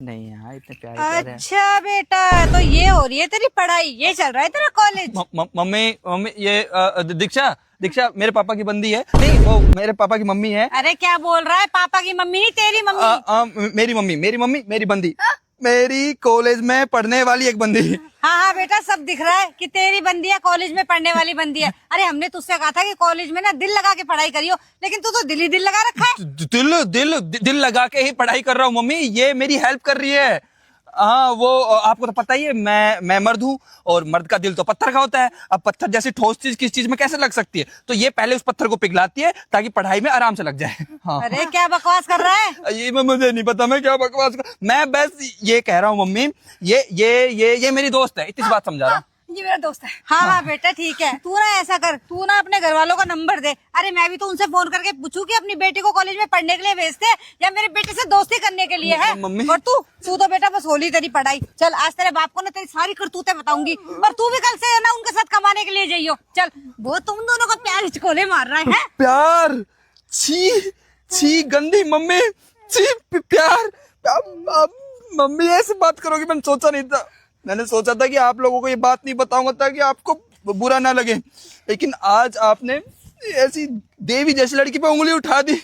नहीं यार इतने प्यारे प्यारे हैं। अच्छा बेटा, तो ये हो रही है तेरी पढ़ाई, ये चल रहा है तेरा कॉलेज। मम्मी मम्मी ये दीक्षा दीक्षा मेरे पापा की बंदी है। नहीं वो मेरे पापा की मम्मी है। अरे क्या बोल रहा है, पापा की मम्मी नहीं तेरी मम्मी। मेरी मम्मी मेरी बंदी, मेरी कॉलेज में पढ़ने वाली एक बंदी। हाँ हाँ बेटा, सब दिख रहा है कि तेरी बंदी है, कॉलेज में पढ़ने वाली बंदी है। अरे हमने तुझसे कहा था कि कॉलेज में ना दिल लगा के पढ़ाई करियो, लेकिन तू तो दिल ही दिल लगा रखा है। दिल लगा के ही पढ़ाई कर रहा हूँ मम्मी, ये मेरी हेल्प कर रही है। हाँ वो आपको तो पता ही है, मैं मर्द हूँ और मर्द का दिल तो पत्थर का होता है। अब पत्थर जैसी ठोस चीज किस चीज में कैसे लग सकती है, तो ये पहले उस पत्थर को पिघलाती है ताकि पढ़ाई में आराम से लग जाए। हाँ। अरे क्या बकवास कर रहा है ये मुझे नहीं पता मैं क्या बकवास कर, मैं बस ये कह रहा हूँ मम्मी, ये मेरी दोस्त है, इतनी सी बात समझा रहा हूँ। ये मेरा दोस्त है। हाँ हाँ बेटा ठीक है, तू ना ऐसा कर, तू ना अपने घर वालों का नंबर दे। अरे मैं भी तो उनसे फोन करके पूछूं कि अपनी बेटी को कॉलेज में पढ़ने के लिए भेजते हैं या मेरे बेटे से दोस्ती करने के लिए है। मम्मी। और तू तो बेटा बस होली तेरी पढ़ाई। चल आज तेरे बाप को ना तेरी सारी करतूतें बताऊंगी, और तू भी कल से ना उनके साथ कमाने के लिए जाइयो। चल, वो तुम दोनों का प्यार हिचकोले मार रहा है। प्यार? छी छी गंदी मम्मी, छी प्यार। मम्मी ऐसे बात करोगी, मैंने सोचा नहीं था। मैंने सोचा था कि आप लोगों को ये बात नहीं बताऊंगा ताकि आपको बुरा ना लगे, लेकिन आज आपने ऐसी देवी जैसी लड़की पे उंगली उठा दी।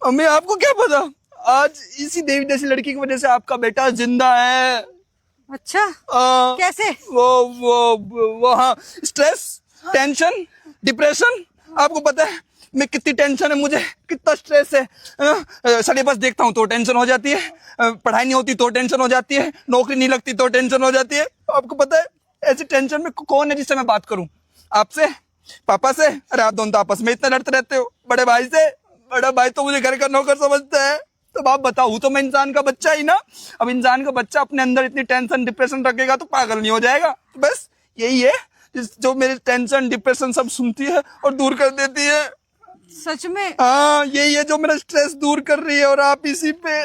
मम्मी आपको क्या पता, आज इसी देवी जैसी लड़की की वजह से आपका बेटा जिंदा है। अच्छा कैसे? वो हाँ, स्ट्रेस, टेंशन, डिप्रेशन। आपको पता है मैं कितनी टेंशन है, मुझे कितना स्ट्रेस है। सिलेबस देखता हूँ तो टेंशन हो जाती है, पढ़ाई नहीं होती तो टेंशन हो जाती है, नौकरी नहीं लगती तो टेंशन हो जाती है। आपको पता है ऐसी टेंशन में कौन है जिससे मैं बात करूं? आपसे? पापा से? अरे आप दोनों तो आपस में इतना लड़ते रहते हो। बड़े भाई से? बड़ा भाई तो मुझे घर का नौकर समझता है। तो आप बताओ, तो मैं इंसान का बच्चा ही ना। अब इंसान का बच्चा अपने अंदर इतनी टेंशन डिप्रेशन रखेगा तो पागल नहीं हो जाएगा। तो बस यही है जो मेरी टेंशन डिप्रेशन सब सुनती है और दूर कर देती है। सच में? हाँ यही है जो मेरा स्ट्रेस दूर कर रही है, और आप इसी पे।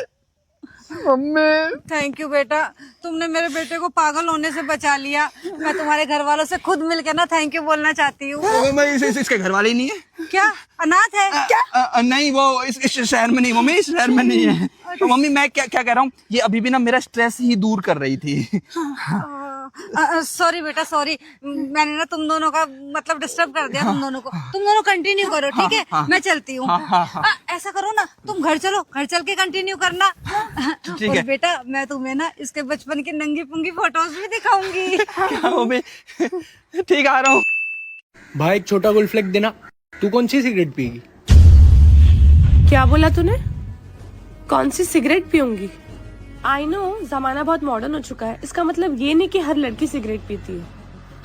मम्मी थैंक यू बेटा, तुमने मेरे बेटे को पागल होने से बचा लिया। मैं तुम्हारे घर वालों से खुद मिलकर ना थैंक यू बोलना चाहती हूँ। मैं इसके घर वाले ही नहीं है क्या? अनाथ है क्या? नहीं वो इस शहर में नहीं मम्मी, इस शहर में नहीं है। तो मम्मी मैं क्या कह रहा हूँ, ये अभी भी ना मेरा स्ट्रेस ही दूर कर रही थी। सॉरी बेटा सॉरी, मैंने ना तुम दोनों का मतलब डिस्टर्ब कर दिया। तुम दोनों को, तुम दोनों कंटिन्यू करो ठीक है? मैं चलती हूँ। ऐसा करो ना, तुम घर चलो, घर चल के कंटिन्यू करना। और बेटा मैं तुम्हें ना इसके बचपन की नंगी पुंगी फोटोज भी दिखाऊंगी। मम्मी ठीक आ रहा हूँ। भाई एक छोटा गुलफ्लेक देना। तू कौन सी सिगरेट पिएगी? क्या बोला तूने? कौन सी सिगरेट पीऊंगी? आई नो जमाना बहुत मॉडर्न हो चुका है, इसका मतलब ये नहीं कि हर लड़की सिगरेट पीती है।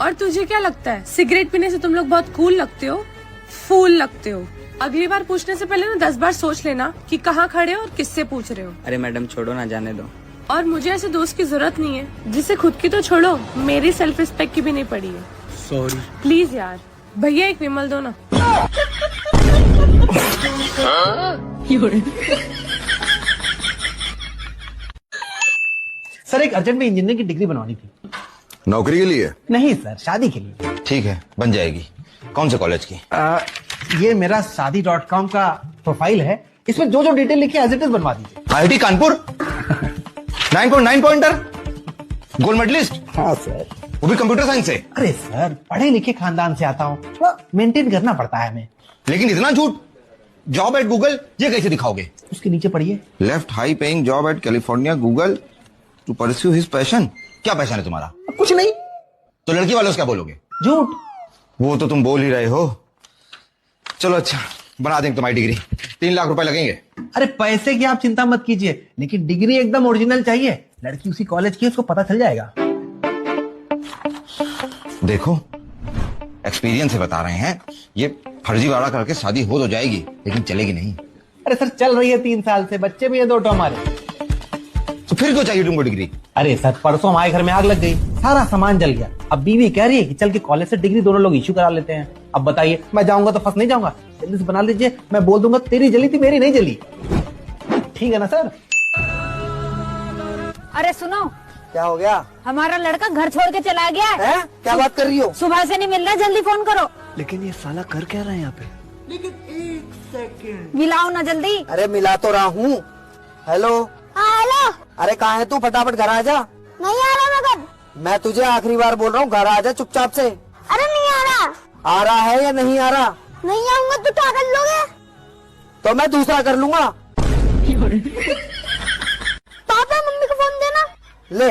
और तुझे क्या लगता है सिगरेट पीने से तुम लोग बहुत कूल लगते हो, फूल लगते हो? अगली बार पूछने से पहले ना 10 बार सोच लेना कि कहाँ खड़े हो और किससे पूछ रहे हो। अरे मैडम छोड़ो ना, जाने दो। और मुझे ऐसे दोस्त की जरूरत नहीं है जिसे खुद की तो छोड़ो मेरी सेल्फ रिस्पेक्ट की भी नहीं पड़ी है। सॉरी। प्लीज यार, भैया एक विमल दो ना। सर एक अर्जेंट में इंजीनियरिंग की डिग्री बनवानी थी। नौकरी के लिए? नहीं सर, शादी के लिए। ठीक है, बन जाएगी। कौन से कॉलेज की? ये मेरा शादी.com का प्रोफाइल है, इसमें जो जो डिटेल लिखी है एज इट इज बनवा दीजिए। IIT Kanpur 9.9 pointer, gold medallist. हाँ सर। वो भी कंप्यूटर साइंस से? अरे सर पढ़े लिखे खानदान से आता हूँ, थोड़ा मेंटेन करना पड़ता है हमें। लेकिन इतना झूठ। जॉब एट गूगल ये कैसे दिखाओगे? उसके नीचे पढ़िए, left high paying job at California Google to pursue his passion. क्या पैशन है तुम्हारा? कुछ नहीं। तो लड़की वालों से क्या बोलोगे? झूठ। वो तो तुम बोल ही रहे हो। चलो अच्छा, बना देंगे तुम्हारी डिग्री। 3 लाख रुपए लगेंगे। अरे पैसे की आप चिंता मत कीजिए, लेकिन डिग्री एकदम ओरिजिनल चाहिए। लड़की उसी कॉलेज की है, उसको पता चल जाएगा। देखो एक्सपीरियंस से बता रहे हैं, ये फर्जीवाड़ा करके शादी हो तो जाएगी लेकिन चलेगी नहीं। अरे सर चल रही है 3 साल से, बच्चे भी है 2 हमारे। तो फिर क्यों चाहिए तुमको डिग्री? अरे सर परसों हमारे घर में आग लग गई, सारा सामान जल गया। अब बीवी कह रही है कि चल के कॉलेज से डिग्री दोनों लोग इश्यू करा लेते हैं। अब बताइए मैं जाऊंगा तो फंस नहीं जाऊंगा? जल्दी से बना लीजिए, मैं बोल दूंगा तेरी जली थी मेरी नहीं जली। ठीक है ना सर? अरे सुनो, क्या हो गया? हमारा लड़का घर छोड़ के चला गया है। क्या बात कर रही हो? सुबह से नहीं मिल रहा, जल्दी फोन करो। लेकिन ये साला कर क्या रहा है यहाँ पे? लेकिन 1 सेकंड मिलाओ ना जल्दी। अरे मिला तो रहा हूँ। Hello hello. अरे कहाँ है तू? फटाफट घर आ जा। नहीं आ रहा मगर। मैं तुझे आखिरी बार बोल रहा हूँ, घर आ जा चुपचाप से। अरे नहीं आ रहा। आ रहा है या नहीं आ रहा? नहीं आऊंगा तो क्या कर लोगे? तो मैं दूसरा कर लूंगा। पापा मम्मी को फोन देना। ले।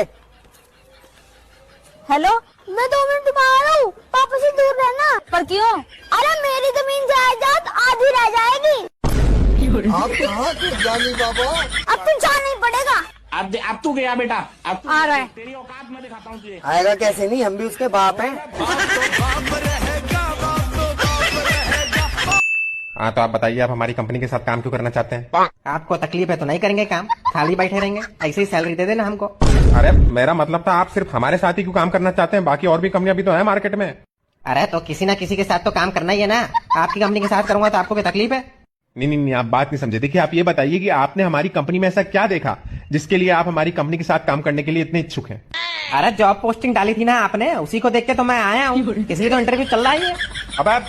हेलो, मैं 2 मिनट में आ रहा हूँ, पापा से दूर रहना। पर क्यों? अरे मेरी जमीन जायदाद आधी रह जाएगी। आप कहाँ के जानी बाबा? अब तो जाना ही पड़ेगा। अब तू गया बेटा, अब आ रहा है। तेरी औकात मैं दिखाता हूँ तुझे। आएगा कैसे नहीं, हम भी उसके बाप हैं। हाँ तो आप बताइए, आप हमारी कंपनी के साथ काम क्यों करना चाहते हैं? आपको तकलीफ है तो नहीं करेंगे काम, खाली बैठे रहेंगे, ऐसे ही सैलरी दे देना हमको। अरे मेरा मतलब था आप सिर्फ हमारे साथ ही क्यों काम करना चाहते हैं, बाकी और भी कंपनियां भी तो है मार्केट में। अरे तो किसी ना किसी के साथ तो काम करना ही है ना। आपकी कंपनी के साथ करूंगा तो आपको क्या तकलीफ है? नहीं, आप बात नहीं समझे। देखिए आप ये बताइए कि आपने हमारी कंपनी में ऐसा क्या देखा जिसके लिए आप हमारी कंपनी के साथ काम करने के लिए इतने इच्छुक हैं? अरे जॉब पोस्टिंग डाली थी ना आपने, उसी को देख के तो मैं आया हूँ, इसलिए तो इंटरव्यू चल रहा है। अब आप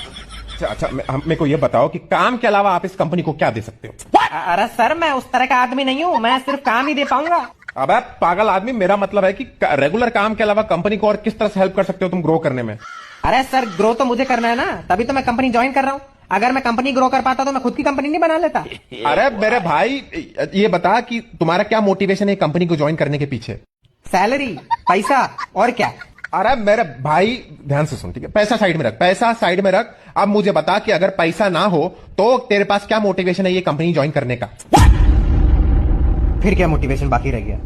अच्छा मेरे को ये बताओ कि काम के अलावा आप इस कंपनी को क्या दे सकते हो? अरे सर मैं उस तरह का आदमी नहीं हूँ, मैं सिर्फ काम ही दे पाऊंगा। अब आप पागल आदमी, मेरा मतलब है कि रेगुलर काम के अलावा कंपनी को और किस तरह से हेल्प कर सकते हो तुम ग्रो करने में? अरे सर ग्रो तो मुझे करना है ना, तभी तो मैं कंपनी ज्वाइन कर रहा हूँ। अगर मैं कंपनी ग्रो कर पाता तो मैं खुद की कंपनी नहीं बना लेता। अरे मेरे भाई ये बता कि तुम्हारा क्या मोटिवेशन है कंपनी को ज्वाइन करने के पीछे? सैलरी, पैसा और क्या? अरे मेरे भाई ध्यान से सुन, ठीक है? पैसा साइड में रख, पैसा साइड में रख। अब मुझे बता कि अगर पैसा ना हो तो तेरे पास क्या मोटिवेशन है ये कंपनी ज्वाइन करने का? फिर क्या मोटिवेशन बाकी रह गया?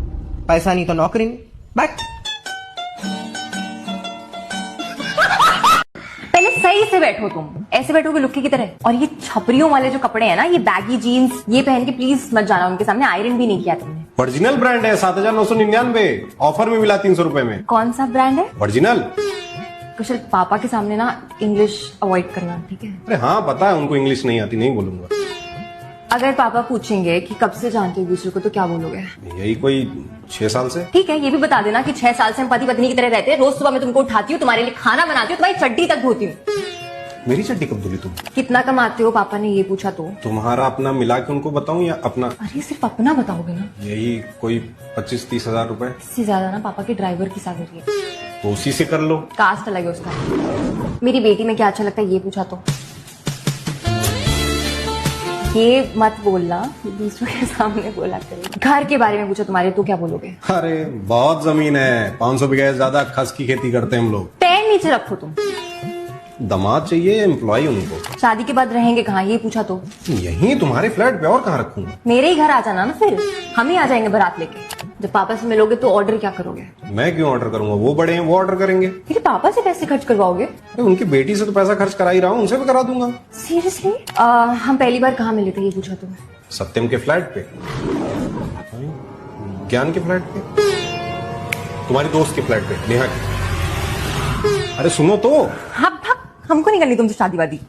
पैसा नहीं तो नौकरी नहीं, बस। पहले सही से बैठो, तुम ऐसे बैठोगे लुक्की की तरह। और ये छपरियों वाले जो कपड़े हैं ना, ये बैगी जीन्स, ये पहन के प्लीज मत जाना उनके सामने, आयरन भी नहीं किया तुमने। ओरिजिनल ब्रांड है, 7,999, ऑफर में मिला 300 रुपए में। कौन सा ब्रांड है? ओरिजिनल। कुशल पापा के सामने ना इंग्लिश अवॉइड करना, ठीक है? अरे हाँ पता है उनको इंग्लिश नहीं आती, नहीं बोलूंगा। अगर पापा पूछेंगे कि कब से जानते हो दूसरे को तो क्या बोलोगे? यही कोई 6 साल से। ठीक है, ये भी बता देना कि 6 साल से हम पति पत्नी की तरह रहते हैं। रोज सुबह मैं तुमको उठाती हूँ, तुम्हारे लिए खाना बनाती हूँ, तुम्हारी चड्डी तक धोती हूँ। मेरी चड्डी कब धुली तुम? कितना कमाते हो पापा ने ये पूछा तो? तुम्हारा अपना मिला के उनको बताऊं या अपना? अरे सिर्फ अपना बताओगे ना? यही कोई 25-30 हजार रुपए। इससे ज्यादा ना पापा के ड्राइवर की सैलरी है। तो उसी से कर लो। कास्ट अलग है उसका। मेरी बेटी में क्या अच्छा लगता है ये पूछा तो? ये मत बोलना, दूसरों के सामने बोला करो। घर के बारे में पूछा तुम्हारे तो क्या बोलोगे? अरे बहुत जमीन है, 500 बीघा से ज्यादा खस की खेती करते हैं हम लोग। पैर नीचे रखो तुम। दामाद चाहिए एम्प्लॉय उनको? शादी के बाद रहेंगे कहाँ ये पूछा तो? यही तुम्हारे फ्लैट पे, और कहाँ रखूंगा? मेरे ही घर आ जाना ना, फिर हम ही आ जाएंगे बारात लेके। जब पापा से मिलोगे तो ऑर्डर क्या करोगे? मैं क्यों ऑर्डर करूंगा, वो बड़े हैं, वो ऑर्डर करेंगे। मेरे पापा से पैसे खर्च करवाओगे? उनकी बेटी से तो पैसा खर्च करा ही रहा हूँ, उनसे भी करा दूंगा। सीरियसली? हम पहली बार कहाँ मिले थे ये पूछा तो? सत्यम के फ्लैट पे। ज्ञान के फ्लैट पे। तुम्हारी दोस्त के फ्लैट पे, नेहा के। अरे सुनो तो। हाँ, हमको नहीं करनी तुमसे शादी वादी।